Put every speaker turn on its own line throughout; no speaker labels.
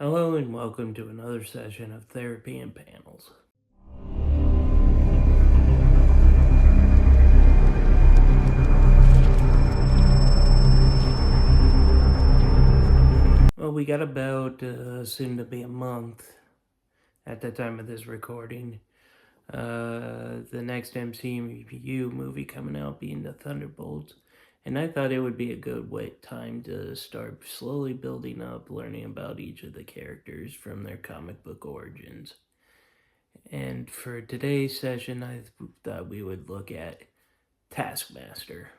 Hello and welcome to another session of Therapy and Panels. Well, we got about soon to be a month at the time of this recording. The next MCU movie coming out being the Thunderbolts. And I thought it would be a good time to start slowly building up, learning about each of the characters from their comic book origins. And for today's session, I thought we would look at Taskmaster.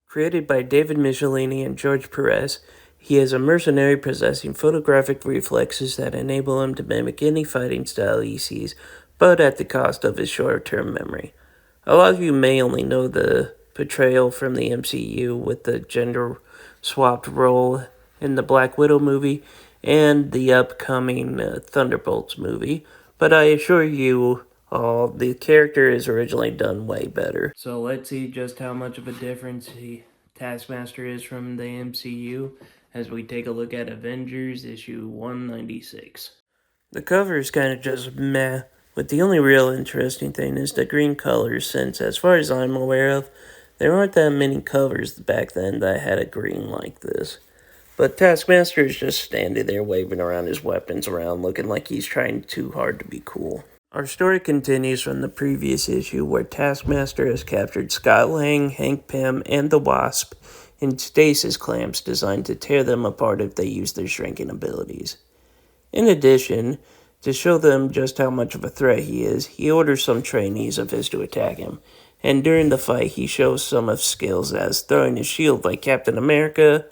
Created by David Michelini and George Perez, he is a mercenary possessing photographic reflexes that enable him to mimic any fighting style he sees, but at the cost of his short-term memory. A lot of you may only know the portrayal from the MCU with the gender-swapped role in the Black Widow movie and the upcoming Thunderbolts movie, but I assure you the character is originally done way better. So let's see just how much of a difference Taskmaster is from the MCU as we take a look at Avengers issue 196. The cover is kind of just meh, but the only real interesting thing is the green colors, since as far as I'm aware of, there aren't that many covers back then that had a green like this. But Taskmaster is just standing there waving around his weapons around, looking like he's trying too hard to be cool. Our story continues from the previous issue where Taskmaster has captured Scott Lang, Hank Pym, and the Wasp in stasis clamps designed to tear them apart if they use their shrinking abilities. In addition, to show them just how much of a threat he is, he orders some trainees of his to attack him, and during the fight he shows some of his skills as throwing his shield like Captain America,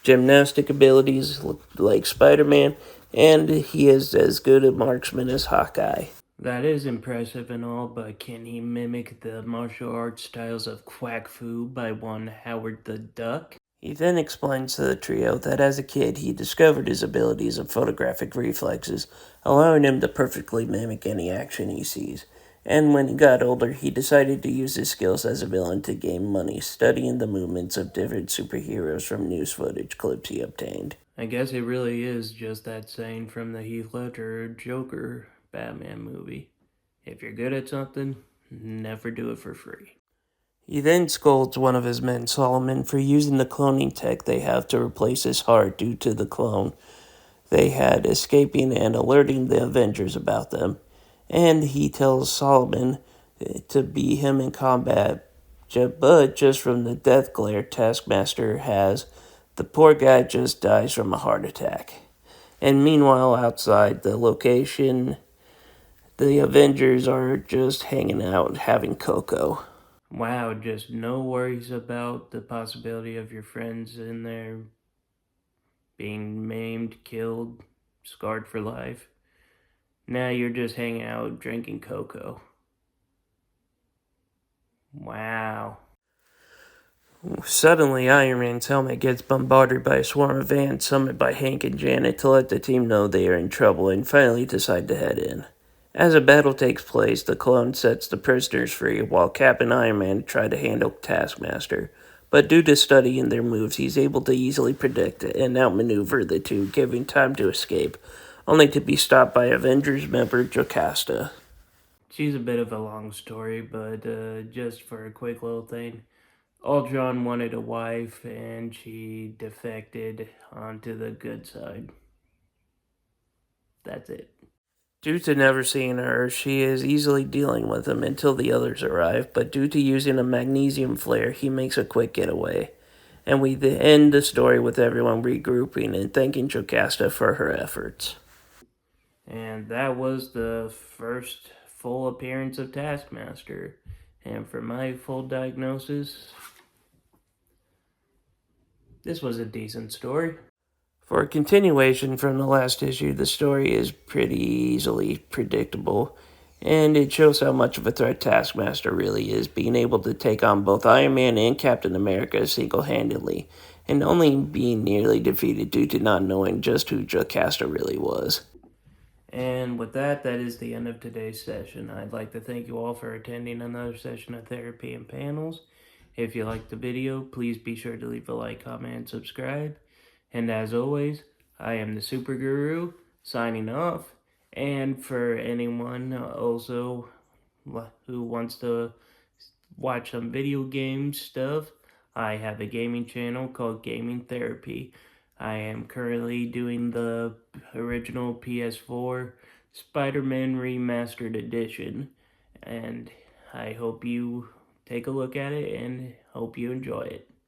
gymnastic abilities like Spider-Man, and he is as good a marksman as Hawkeye. That is impressive and all, but can he mimic the martial arts styles of Quack Fu by one Howard the Duck? He then explains to the trio that as a kid he discovered his abilities of photographic reflexes, allowing him to perfectly mimic any action he sees. And when he got older, he decided to use his skills as a villain to gain money, studying the movements of different superheroes from news footage clips he obtained. I guess it really is just that saying from the Heath Ledger Joker Batman movie. If you're good at something, never do it for free. He then scolds one of his men, Solomon, for using the cloning tech they have to replace his heart due to the clone they had escaping and alerting the Avengers about them. And he tells Solomon to be him in combat, but just from the death glare Taskmaster has, the poor guy just dies from a heart attack. And meanwhile, outside the location, the Avengers are just hanging out having cocoa. Wow, just no worries about the possibility of your friends in there being maimed, killed, scarred for life. Now you're just hanging out drinking cocoa. Wow. Suddenly, Iron Man's helmet gets bombarded by a swarm of ants summoned by Hank and Janet to let the team know they are in trouble and finally decide to head in. As a battle takes place, the clone sets the prisoners free while Cap and Iron Man try to handle Taskmaster. But due to studying their moves, he's able to easily predict and outmaneuver the two, giving time to escape, only to be stopped by Avengers member Jocasta. She's a bit of a long story, but just for a quick little thing. Ultron wanted a wife, and she defected onto the good side. That's it. Due to never seeing her, she is easily dealing with him until the others arrive, but due to using a magnesium flare, he makes a quick getaway. And we end the story with everyone regrouping and thanking Jocasta for her efforts. And that was the first full appearance of Taskmaster. And for my full diagnosis, this was a decent story. For a continuation from the last issue, the story is pretty easily predictable, and it shows how much of a threat Taskmaster really is, being able to take on both Iron Man and Captain America single-handedly, and only being nearly defeated due to not knowing just who Jocasta really was. And with that, that is the end of today's session. I'd like to thank you all for attending another session of Therapy and Panels. If you liked the video, please be sure to leave a like, comment, and subscribe. And as always, I am the Super Guru, signing off. And for anyone also who wants to watch some video game stuff, I have a gaming channel called Gaming Therapy. I am currently doing the original PS4 Spider-Man Remastered Edition, and I hope you take a look at it and hope you enjoy it.